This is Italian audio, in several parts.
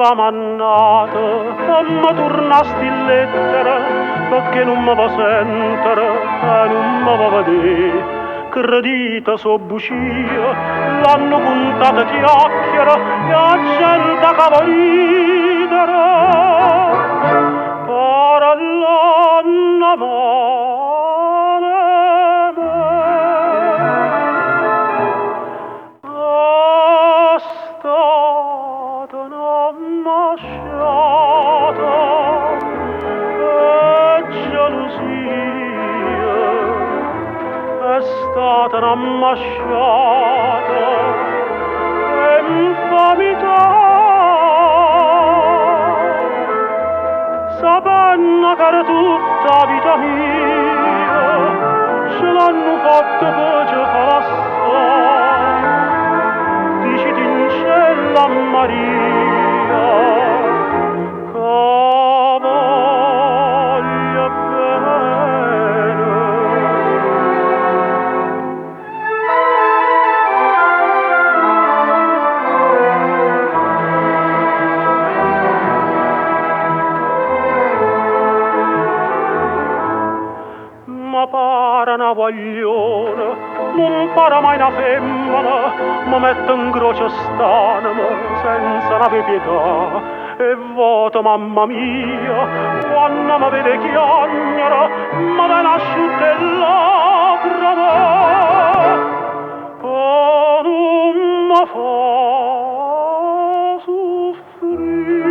la mannata, ma tornasti in lettera, perché non mi va sentire e non mi va vedere. Credita so bucia, l'hanno contata chiacchiera e a gente che va ridere. Para l'anna male me, è stata un'ambasciata e gelosia, è stata un'ambasciata e infamità. Sapenna che era tutta vita mia, ce l'hanno fatta per ci far assai. Diciti in cielo a Maria, che voglia bene. Ma pare una guagliona, non pare mai una femmina, ma mette in croce st'anima senza n'ave pietà. E vota mamma mia, quando mi vede chiagnere, ma ve nasciute lacrime, oh non mi fa soffrire.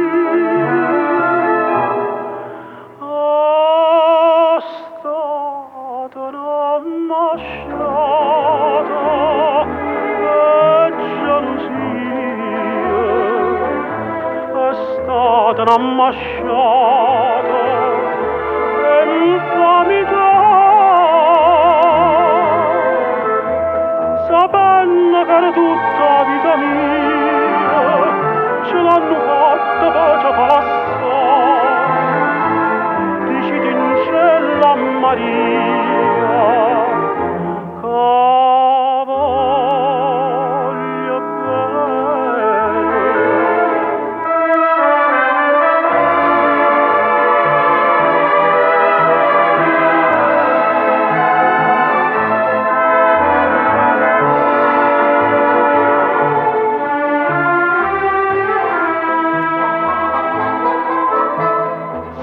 Un'ambasciata e gelosia, è stata un'ambasciata e infamità. Sapenna che era tutta vita mia, ce l'hanno fatta per ci far assai. Diciti in cielo a Maria,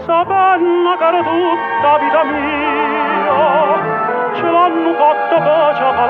sapenna che era tutta vita mia, ce l'hanno fatta per ci far